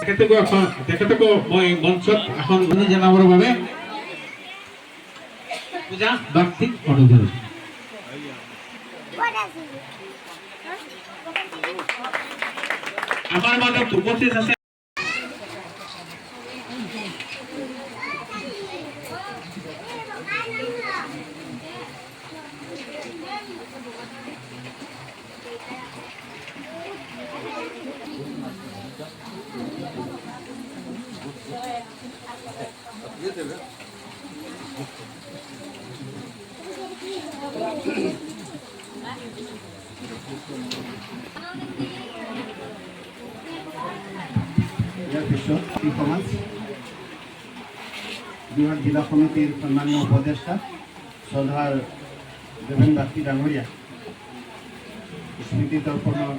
তেখেতকো মই মঞ্চত এখন জনাবৰ বাবে পূজা বাৰ্ষিক অনুৰোধ আমাৰ মাজত উপস্থিত আছে। সমাজ যোৰহাট জিলা সমিতিৰ সন্মানীয় উপদেষ্টা শ্ৰদ্ধাৰ দেৱেন বাগচি ডাঙৰীয়া স্মৃতি তৰ্পণৰ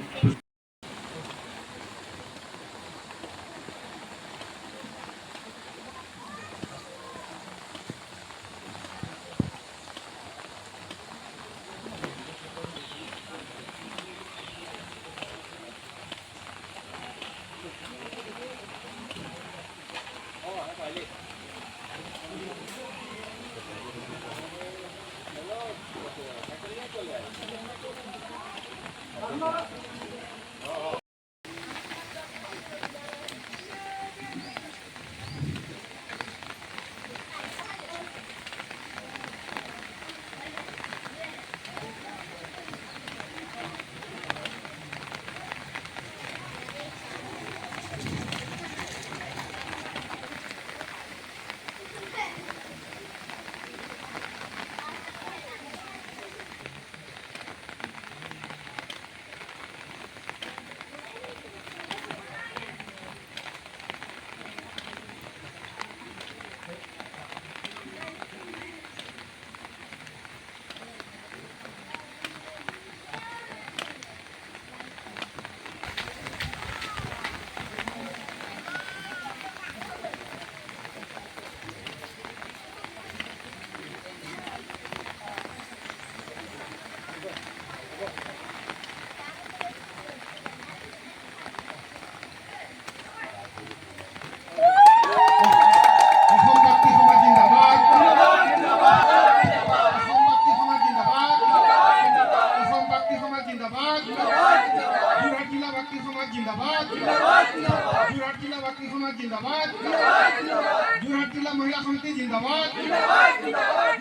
যোৰহাট জিলা মহিলা সমিতি জিন্দাবাদ,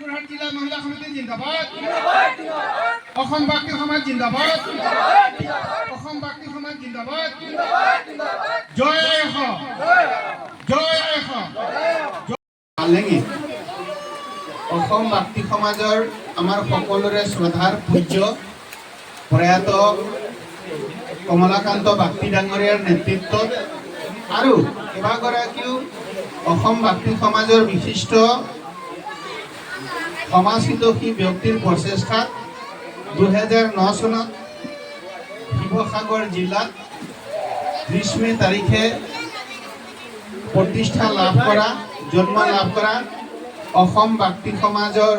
যোৰহাট জিলা মহিলা সমিতি জিন্দাবাদ, অসম বাগচি সমাজ জিন্দাবাদ, অসম বাগচি সমাজ জিন্দাবাদ, জয় অসম, জয় অসম। অসম বাগচি সমাজৰ আমাৰ সকলোৰে শ্ৰদ্ধাৰ পূজ্য প্ৰয়াত কমলাকান্ত বাগচি ডাঙৰীয়াৰ নেতৃত্বত আৰু কেইবাগৰাকীও অসম বাগচি সমাজৰ বিশিষ্ট সমাজহিতৈষী ব্যক্তিৰ প্ৰচেষ্টাত 2009 চনত শিৱসাগৰ জিলাত 30 মে তাৰিখে প্ৰতিষ্ঠা লাভ কৰা, জন্ম লাভ কৰা অসম বাগচি সমাজৰ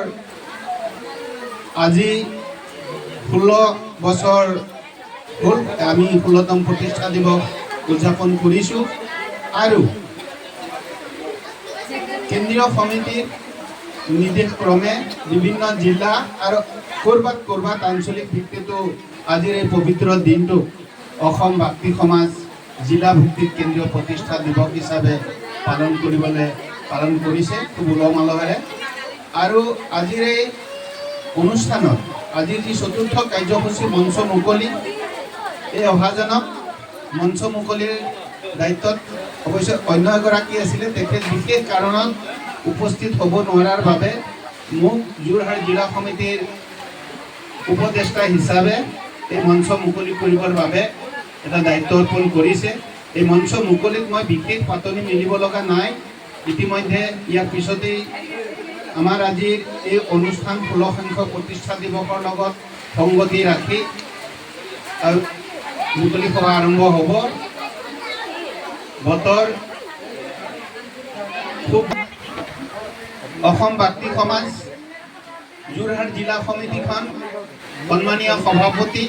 আজি 16 বছৰ হ'ল। আমি 16তম প্ৰতিষ্ঠা দিৱস উদযাপন কৰিছোঁ আৰু কেন্দ্ৰীয় সমিতিৰ নিৰ্দেশ ক্ৰমে বিভিন্ন জিলা আৰু ক'ৰবাত আঞ্চলিক ভিত্তিতো আজিৰ এই পবিত্ৰ দিনটো অসম বাগচি সমাজ জিলা ভিত্তিক কেন্দ্ৰীয় প্ৰতিষ্ঠা দিৱস হিচাপে পালন কৰিছে খুব উলহ মালহেৰে। আৰু আজিৰ এই অনুষ্ঠানত আজিৰ যি চতুৰ্থ কাৰ্যসূচী মঞ্চ মুকলি, এই অহাজনক মঞ্চ মুকলিৰ দায়িত্বত অৱশ্যে অন্য এগৰাকী আছিলে, তেখেত বিশেষ কাৰণত উপস্থিত হ'ব নোৱাৰাৰ বাবে মোক যোৰহাট জিলা সমিতিৰ উপদেষ্টা হিচাপে এই মঞ্চ মুকলি কৰিবৰ বাবে এটা দায়িত্ব অৰ্পণ কৰিছে। এই মঞ্চ মুকলিত মই বিশেষ পাতনি মেলিব লগা নাই, ইতিমধ্যে ইয়াৰ পিছতেই আমাৰ আজিৰ এই অনুষ্ঠান 16 সংখ্যক প্ৰতিষ্ঠা দিৱসৰ লগত সংগতি ৰাখি মুকলি সভা আৰম্ভ হ'ব। বতৰ খুব অসম বাগচি সমাজ যোৰহাট জিলা সমিতিখন সন্মানীয় সভাপতি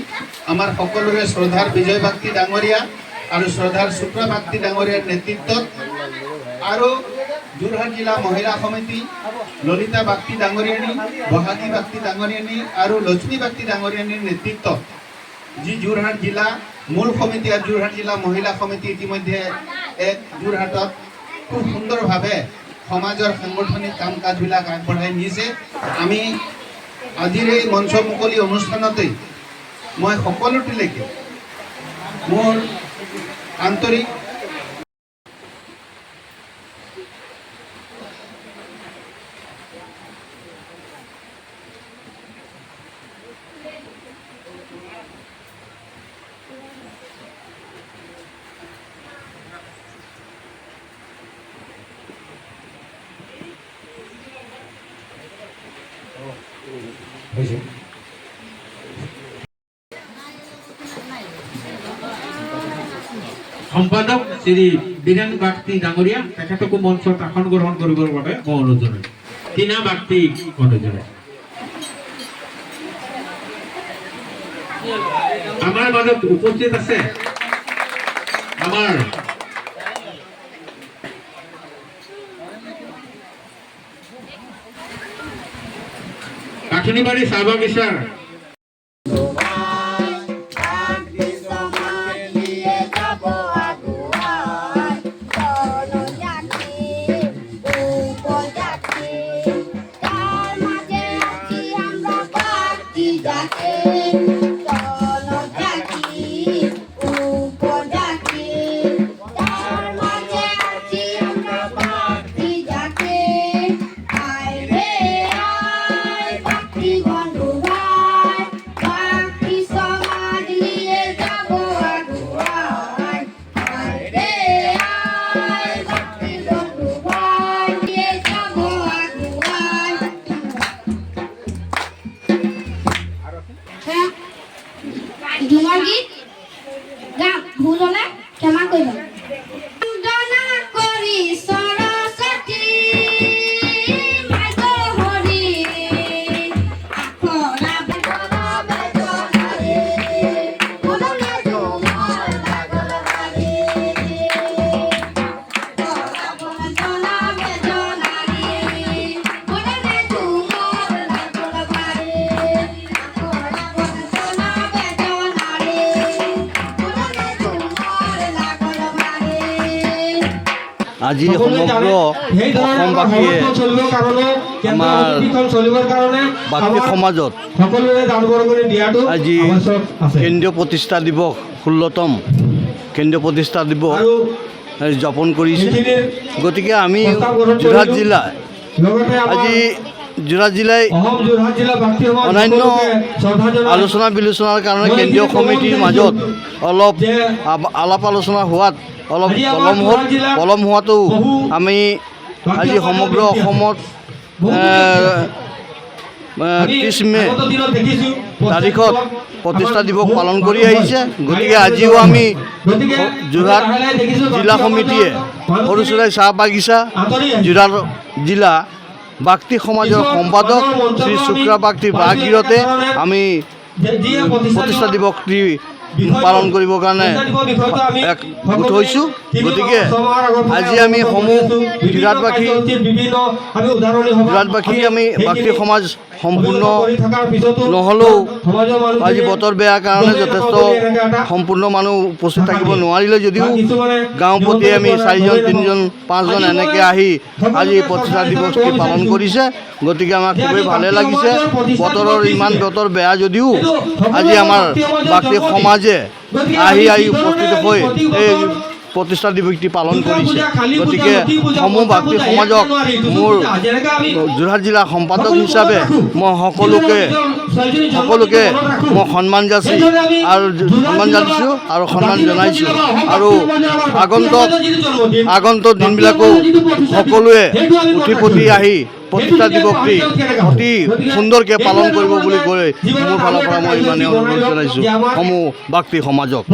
আমাৰ সকলোৰে শ্ৰদ্ধাৰ বিজয় বাগচি ডাঙৰীয়া আৰু শ্ৰদ্ধাৰ শুক্লা বাগদি ডাঙৰীয়াৰ নেতৃত্বত আৰু যোৰহাট জিলা মহিলা সমিতি ললিতা বাগদি ডাঙৰীয়ানী, বহাগী বাগদি ডাঙৰীয়ানী আৰু লক্ষ্মী বাগদি ডাঙৰীয়ানীৰ নেতৃত্বত যি যোৰহাট জিলা মূল সমিতি আৰু যোৰহাট জিলা মহিলা সমিতি ইতিমধ্যে এক যোৰহাটত খুব সুন্দৰভাৱে সমাজৰ সাংগঠনিক কাম কাজবিলাক আগবঢ়াই নিছে। আমি আজিৰ এই মঞ্চ মুকলি অনুষ্ঠানতেই মই সকলোটিলৈকে মোৰ আন্তৰিক সম্পাদক শ্ৰী বীৰেন বাগদি ডাঙৰীয়া তেখেতকো মঞ্চত আসন গ্ৰহণ কৰিবৰ বাবে মই অনুৰোধ জনাইছোঁ। টিনা বাগদি মহোদয় আমাৰ মাজত উপস্থিত আছে আমাৰ কাঠনিবাৰী চাহ বাগিচাৰ ঝুমৰ গীত গাম, ভুল হ'লে ক্ষমা কৰিব। বন্দনা কৰি সৰস্বতী মাইকো হৰি আখৰা বেজনাৰে মনলে তোমাৰ লাগল বাৰে আখৰা বন্দনা বেজনাৰে মনলে তোমাৰ লাগল বাৰে আখৰা বন্দনা আজি সমগ্ৰ অসমবাসীয়ে আমাৰ বাগদি সমাজত আজি কেন্দ্ৰীয় প্ৰতিষ্ঠা দিৱস 16তম কেন্দ্ৰীয় প্ৰতিষ্ঠা দিৱস যাপন কৰিছে। গতিকে আমি যোৰহাট জিলা আজি যোৰহাট জিলাই অন্যান্য আলোচনা বিলোচনাৰ কাৰণে কেন্দ্ৰীয় সমিতিৰ মাজত অলপ আলাপ আলোচনা হোৱাত অলপ পলম হোৱাটো আমি আজি সমগ্ৰ অসমত 30 মে তাৰিখত প্ৰতিষ্ঠা দিৱস পালন কৰি আহিছে। গতিকে আজিও আমি যোৰহাট জিলা সমিতিয়ে সৰু চৰাই চাহ বাগিচা যোৰহাট জিলা বাগদি সমাজৰ সম্পাদক শ্ৰী শুক্লা বাগদিৰ বাগিৰতে আমি প্ৰতিষ্ঠা দিৱসটি পালন কৰিবৰ কাৰণে এক গোট হৈছোঁ। গতিকে আজি আমি সমূহ যোৰহাটবাসী আমি বাগদি সমাজ সম্পূৰ্ণ নহ'লেও আজি বতৰ বেয়া কাৰণে যথেষ্ট সম্পূৰ্ণ মানুহ উপস্থিত থাকিব নোৱাৰিলে যদিও গাঁও প্ৰতি আমি 4জন 3জন 5জন এনেকৈ আহি আজি প্ৰতিষ্ঠা দিৱসটি পালন কৰিছে। গতিকে আমাৰ খুবেই ভালে লাগিছে। ইমান বতৰ বেয়া যদিও আজি আমাৰ বাগদি সমাজে আহি উপস্থিত হৈ এই প্ৰতিষ্ঠা দিৱসটি পালন কৰিছে। গতিকে সমূহ বাগদি সমাজক মোৰ যোৰহাট জিলা সম্পাদক হিচাপে মই সকলোকে মই সন্মান যাচিছোঁ আৰু সন্মান জনাইছোঁ। আৰু আগন্তুক দিনবিলাকো সকলোৱে উঠি আহি প্ৰতিষ্ঠা দিৱসটি অতি সুন্দৰকৈ পালন কৰিব বুলি কৈ মোৰ ফালৰ পৰা মই ইমানে অনুৰোধ জনাইছোঁ সমূহ বাগদি সমাজক।